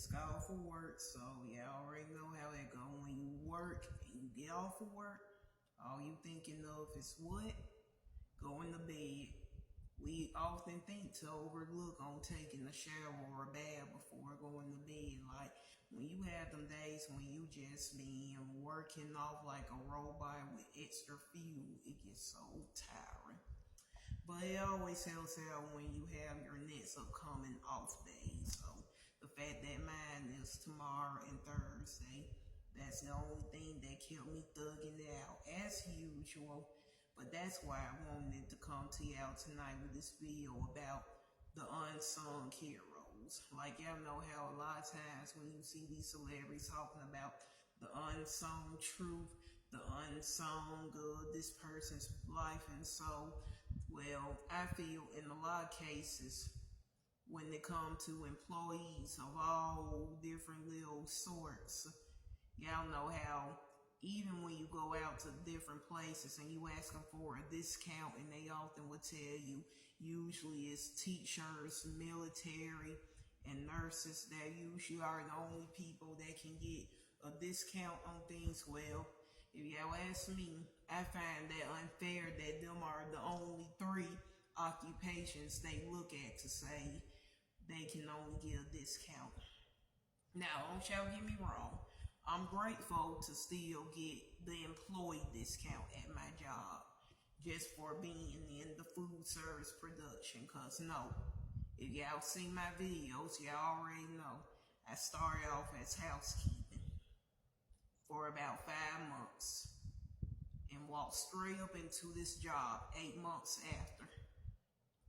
just got off of work, so y'all already know how that go. When you work and you get off of work, all you thinking of is what? Going to bed. We often think to overlook on taking a shower or a bath before going to bed. Like when you have them days when you just been working off like a robot with extra fuel, it gets so tiring. But it always helps out when you have your next upcoming off days. So the fact that mine is tomorrow and Thursday, that's the only thing that kept me thugging it out as usual. But that's why I wanted to come to y'all tonight with this video about the unsung heroes. Like y'all know how a lot of times when you see these celebrities talking about the unsung truth, the unsung this person's life and soul. Well, I feel in a lot of cases when it comes to employees of all different little sorts, y'all know how even when you go out to different places and you ask them for a discount and they often will tell you usually it's teachers, military, and nurses that usually are the only people that can get a discount on things. Well, if y'all ask me, I find that unfair that them are the only 3 occupations they look at to say they can only get a discount. Now, don't y'all get me wrong. I'm grateful to still get the employee discount at my job just for being in the food service production. Cause no, if y'all see my videos, y'all already know I started off as housekeeping for about 5 months and walked straight up into this job 8 months after.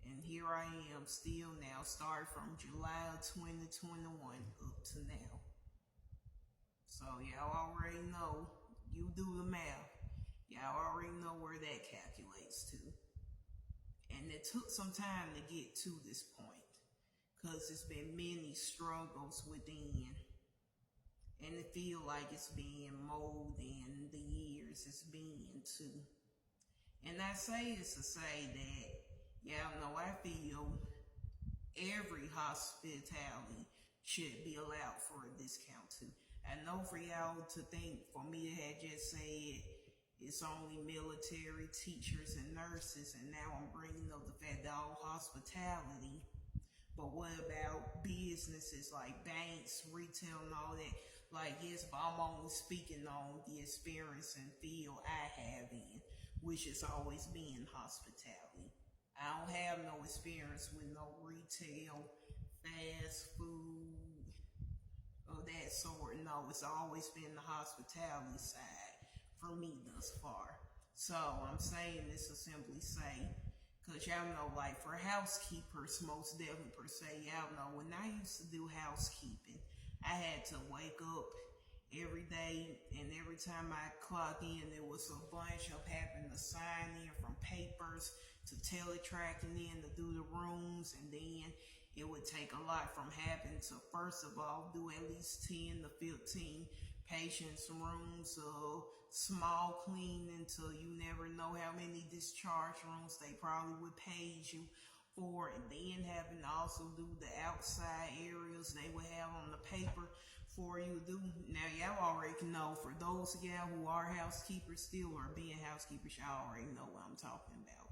And here I am still now, started from July of 2021 up to now. So y'all already know, you do the math, y'all already know where that calculates to. And it took some time to get to this point, because it's been many struggles within. And it feel like it's being molded in the years it's been too. And I say this to say that, y'all know I feel every hospitality should be allowed for a discount too. I know for y'all to think, for me to have just said it's only military, teachers, and nurses, and now I'm bringing up the fact that all hospitality. But what about businesses like banks, retail, and all that? Like, yes, but I'm only speaking on the experience and field I have in, which has always been hospitality. I don't have no experience with no retail, fast food, of that sort. No, it's always been the hospitality side for me thus far. So I'm saying this to simply say, because y'all know, like for housekeepers, most definitely per se, y'all know when I used to do housekeeping, I had to wake up every day, and every time I clock in, there was a bunch of having to sign in from papers to teletracking in to do the rooms, and then it would take a lot from having to, first of all, do at least 10 to 15 patients' rooms, small cleaning till you never know how many discharge rooms they probably would page you for, and then having to also do the outside areas they would have on the paper for you to do. Now, y'all already know, for those of y'all who are housekeepers still or being housekeepers, y'all already know what I'm talking about.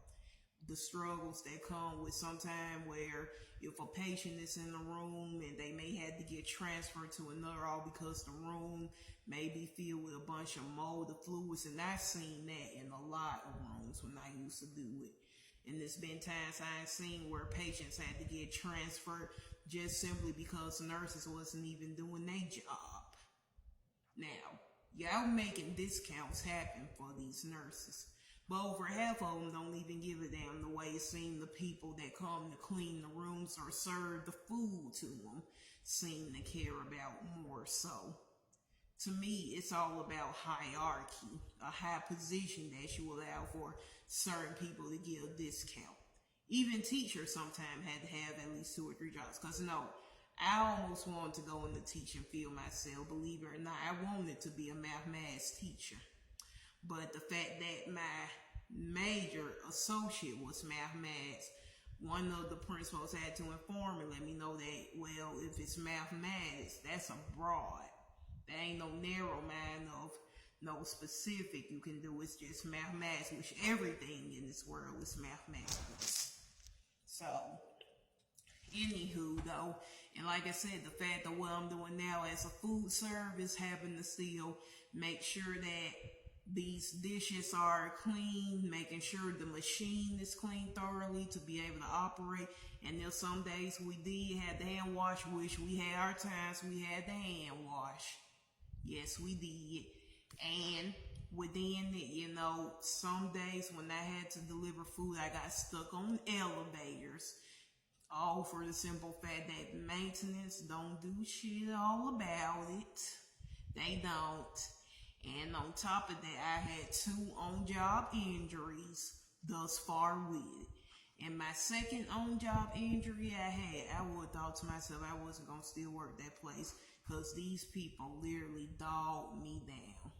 The struggles that come with sometime where if a patient is in the room and they may have to get transferred to another, all because the room may be filled with a bunch of mold or fluids. And I've seen that in a lot of rooms when I used to do it. And there's been times I've seen where patients had to get transferred just simply because nurses wasn't even doing their job. Now, y'all making discounts happen for these nurses. But over half of them don't even give a damn the way it seems the people that come to clean the rooms or serve the food to them seem to care about more so. To me, it's all about hierarchy, a high position that you allow for certain people to get a discount. Even teachers sometimes had to have at least 2 or 3 jobs. Because no, I almost wanted to go in the teaching field myself, believe it or not. I wanted to be a mathematics teacher. But the fact that my major associate was mathematics, one of the principals had to inform me, let me know that, well, if it's mathematics, that's a broad. There ain't no narrow mind of no specific you can do. It's just mathematics, which everything in this world is mathematics. So, anywho, though, and like I said, the fact that what I'm doing now as a food service, having to still make sure that these dishes are clean, making sure the machine is clean thoroughly to be able to operate. And then some days we did have the hand wash, which we had our times we had the hand wash. Yes, we did. And within it, you know, some days when I had to deliver food, I got stuck on elevators. All for the simple fact that maintenance don't do shit all about it. They don't. And on top of that, I had 2 on-job injuries thus far with it. And my second on-job injury I would have thought to myself I wasn't going to still work that place because these people literally dogged me down.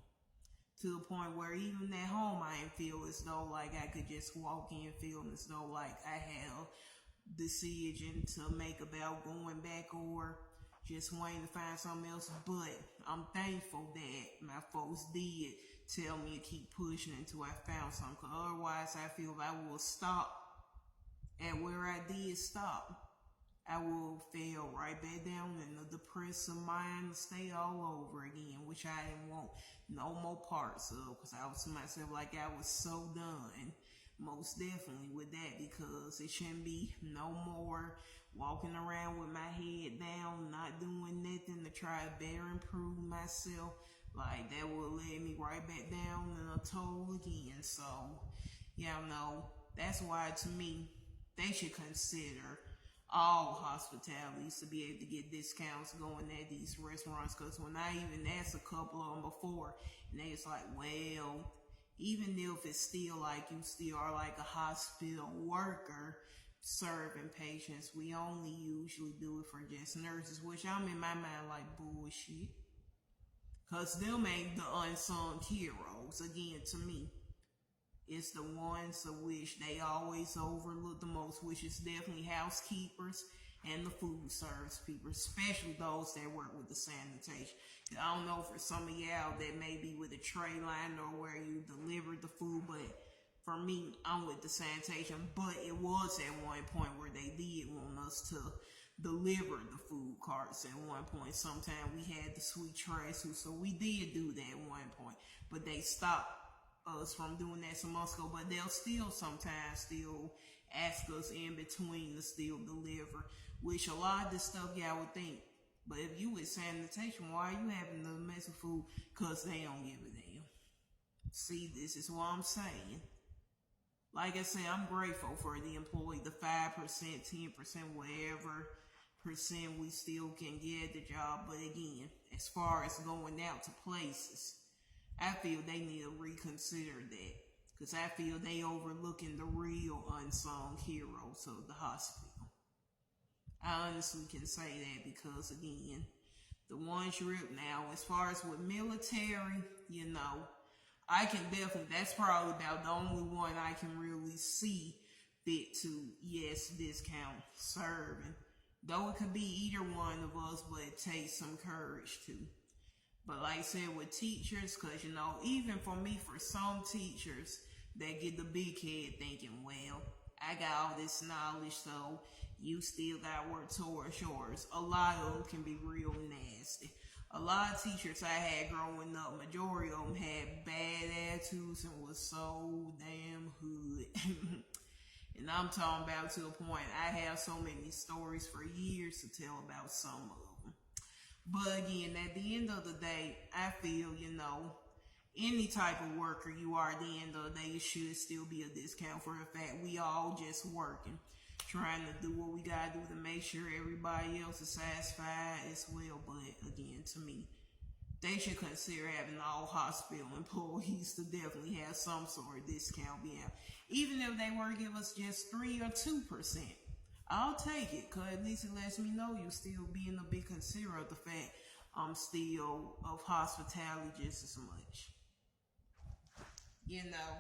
To the point where even at home I didn't feel as though like I could just walk in feeling as though like I had a decision to make about going back or just waiting to find something else. But I'm thankful that my folks did tell me to keep pushing until I found something. Cause otherwise, I feel if I will stop at where I did stop, I will fail right back down in the depressive mind, stay all over again, which I didn't want no more parts of. Because I was to myself like I was so done. Most definitely with that, because it shouldn't be no more walking around with my head down, not doing nothing to try to better improve myself. Like that would lead me right back down in a toll again. So, y'all know, that's why to me, they should consider all hospitalities to be able to get discounts going at these restaurants. Because when I even asked a couple of them before, and they was like, well, even if it's still like you still are like a hospital worker serving patients, we only usually do it for just nurses, which I'm in my mind like bullshit. Cause them ain't the unsung heroes. Again, to me, it's the ones of which they always overlook the most, which is definitely housekeepers and the food service people, especially those that work with the sanitation. I don't know for some of y'all that may be with a tray line or where you deliver the food, but for me, I'm with the sanitation. But it was at one point where they did want us to deliver the food carts at one point. Sometimes we had the sweet trays, so we did do that at one point, but they stopped us from doing that some months ago. But they'll still sometimes still ask us in between to still deliver, which a lot of this stuff y'all would think. But if you with sanitation, why are you having the mess of food? Because they don't give a damn. See, this is what I'm saying. Like I said, I'm grateful for the employee, the 5%, 10%, whatever percent we still can get the job. But again, as far as going out to places, I feel they need to reconsider that. Because I feel they overlooking the real unsung heroes of the hospital. I honestly can say that because, again, the ones you're now, as far as with military, you know, I can definitely, that's probably about the only one I can really see fit to, yes, discount serving. Though it could be either one of us, but it takes some courage too. But like I said, with teachers, because, you know, even for me, for some teachers that get the big head thinking, well, I got all this knowledge, so you still got to work towards yours. A lot of them can be real nasty. A lot of teachers I had growing up, majority of them had bad attitudes and was so damn hood. And I'm talking about to a point, I have so many stories for years to tell about some of them. But again, at the end of the day, I feel, you know, any type of worker you are at the end of the day, it should still be a discount for the fact we all just working, trying to do what we gotta do to make sure everybody else is satisfied as well. But again, to me, they should consider having all hospital employees to definitely have some sort of discount beyond. Even if they were to give us just 3 or 2%, I'll take it, because at least it lets me know you still being a big considerate of the fact I'm still of hospitality just as much. You know,